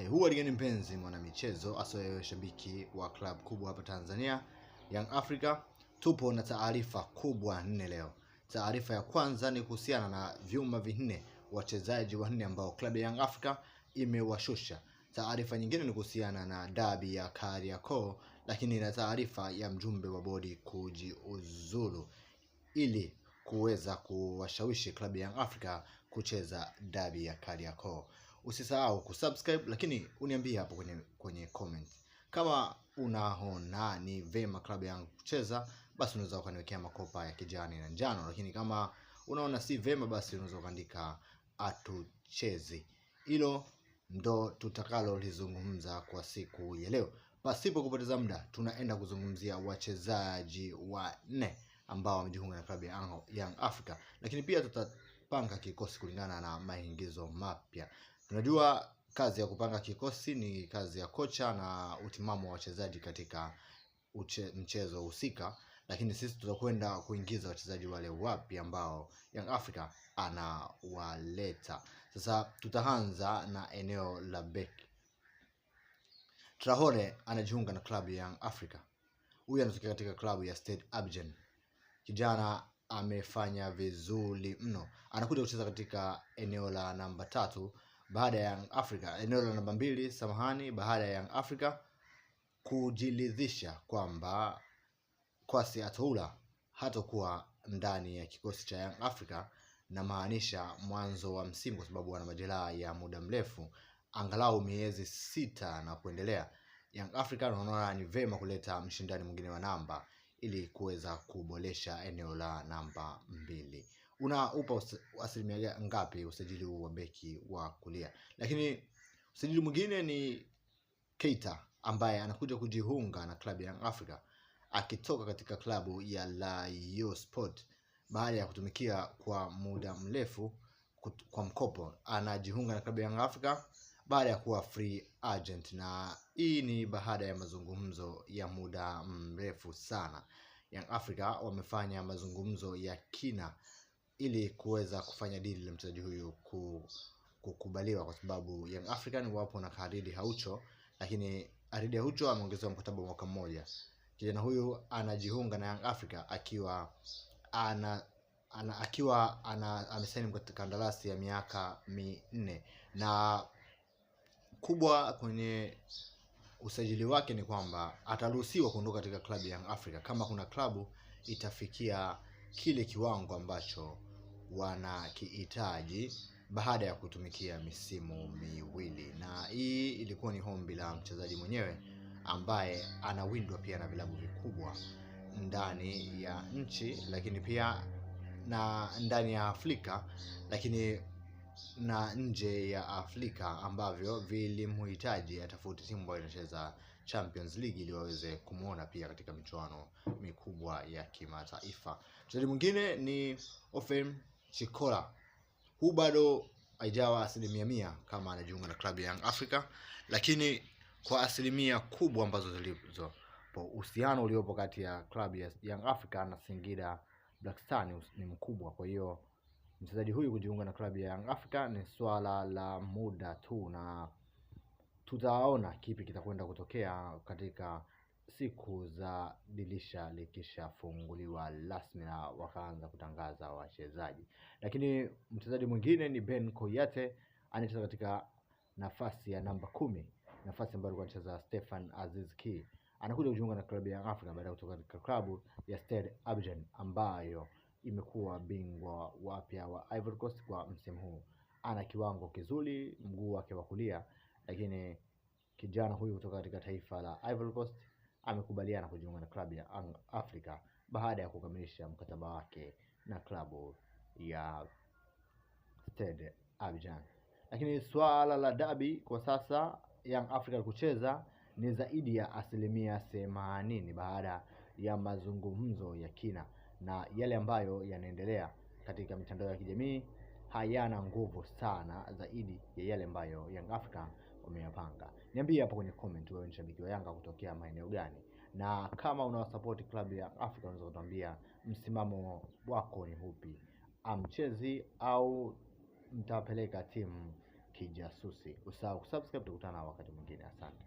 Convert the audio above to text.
Huwa ligani mpenzi mwana michezo, aso shabiki wa club kubwa hapa Tanzania, Young Africa. Tupo na taarifa kubwa nne leo. Taarifa ya kwanza ni kuhusiana na vyuma vinne, wachezaji wanne ambao club ya Young Africa imewashusha. Taarifa nyingine ni kuhusiana na dabi ya Kariakoo, lakini na taarifa ya mjumbe wa bodi kujiuzulu ili kuweza kuwashawishi club ya Young Africa kucheza dabi ya Kariakoo. Usisahau kusubscribe, lakini uniambie hapo kwenye comment kama unaona ni vema klabu yangu kucheza, basi unaweza ukaniwekea makopa ya kijani na njano, lakini kama unaona si vema, basi unaweza kuandika atuchezi. Hilo ndo tutakalo lizungumza kwa siku ya leo. Pasipo kupoteza muda, tunaenda kuzungumzia wachezaji wanne ambao wamejiunga na klabu ya Young Africa, lakini pia tutapanga kikosi kulingana na maingizo mapya. Tunajua kazi ya kupanga kikosi ni kazi ya kocha na utimamu wa wachezaji katika mchezo husika, lakini sisi tutakwenda kuingiza wachezaji wale wapi ambao Young Africa anawaleta. Sasa tutaanza na eneo la beki. Traore anajiunga na klabu ya Young Africa. Huyu anatokea katika klabu ya Stade Abidjan. Kijana amefanya vizuri mno. Anakuja kucheza katika eneo la namba 3 baada ya Young Africa, eneo la namba 2 samahani, baada ya Young Africa kujiridhisha kwamba Kwasi Atoula hatakuwa ndani ya kikosi cha Young Africa, na maanisha mwanzo wa msimu, kwa sababu ana majeraha ya muda mrefu, angalau miezi 6 na kuendelea. Young Africa wanaona ni vema kuleta mshindani mwingine wa namba ili kuweza kuboresha eneo la namba 2. Upa asilimia ngapi usajili wa beki wa kulia? Lakini usajili mwingine ni Keita ambaye anakuja kujiunga na klabu ya Young Africa akitoka katika klabu ya Rayon Sport baada ya kutumikia kwa muda mrefu kwa mkopo. Anajiunga na klabu ya Young Africa baada ya kuwa free agent, na hii ni baada ya mazungumzo ya muda mrefu sana. Young Africa wamefanya mazungumzo ya kina ili kuweza kufanya deal la mchezaji huyu kukubaliwa, kwa sababu Young African wapo na Khalid Aucho, lakini Khalid Aucho ameongezewa mkataba wa mwaka mmoja. Kijana huyu anajiunga na Young Africa akiwa amesaini kandarasi ya miaka 4, na kubwa kwenye usajili wake ni kwamba ataruhusiwa kuondoka katika klabu ya Young Africa kama kuna klabu itafikia kile kiwango ambacho wanakihitaji baada ya kutumikia misimu miwili. Na hii ilikuwa ni hombi la mchezaji mwenyewe ambaye anawindwa pia na vilabu vikubwa ndani ya nchi, lakini pia na ndani ya Afrika, lakini na nje ya Afrika, ambavyo vilimhitaji atafuti timu ambayo inacheza Champions League ili waweze kumuona pia katika michuano mikubwa ya kimataifa. Mchezaji mwingine ni Ofem Chikola. Huu bado haijawa 100% kama anajiunga na klabu ya Young Africa, lakini kwa asilimia kubwa ambazo zilizo uhusiano uliopo kati ya klabu ya Young Africa na Singida Black Stars ni mkubwa. Kwa hiyo mchezaji huyu kujiunga na klabu ya Young Africa ni swala la muda tu, na tutaona kipi kitakwenda kutokea katika siku za dirisha likishafunguliwa rasmi na wakaanza kutangaza wachezaji. Lakini mchezaji mwingine ni Ben Koyate, anacheza katika nafasi ya namba 10, nafasi ambayo alikuwa anacheza Stefan Aziz Ki. Anakuja kujiunga na klabu ya Young Africa baada ya kutoka katika klabu ya Stade Abidjan ambayo imekuwa bingwa wapya wa Ivory Coast kwa msimu huu. Ana kiwango kizuri, mguu wake wa kulia, lakini kijana huyu kutoka katika taifa la Ivory Coast amekubaliana kujiunga na klabu ya Young Africa baada ya kukamilisha mkataba wake na klabu ya Stade Abidjan. Lakini swala la dabi kwa sasa Young Africa kucheza ni zaidi ya 80% baada ya mazungumzo ya kina, na yale ambayo yanaendelea katika mitandao ya kijamii hayana nguvu sana zaidi ya yale ambayo Young Africa wameyapanga. Niambie hapo kwenye comment wewe ni shabiki wa Yanga kutokea maeneo gani, na kama unawasupport klabu ya Africa unaweza kutuambia msimamo wako ni upi. Amchezi au mtapeleka timu kijasusi. Usahau kusubscribe, tukutana wakati mwingine. Asante.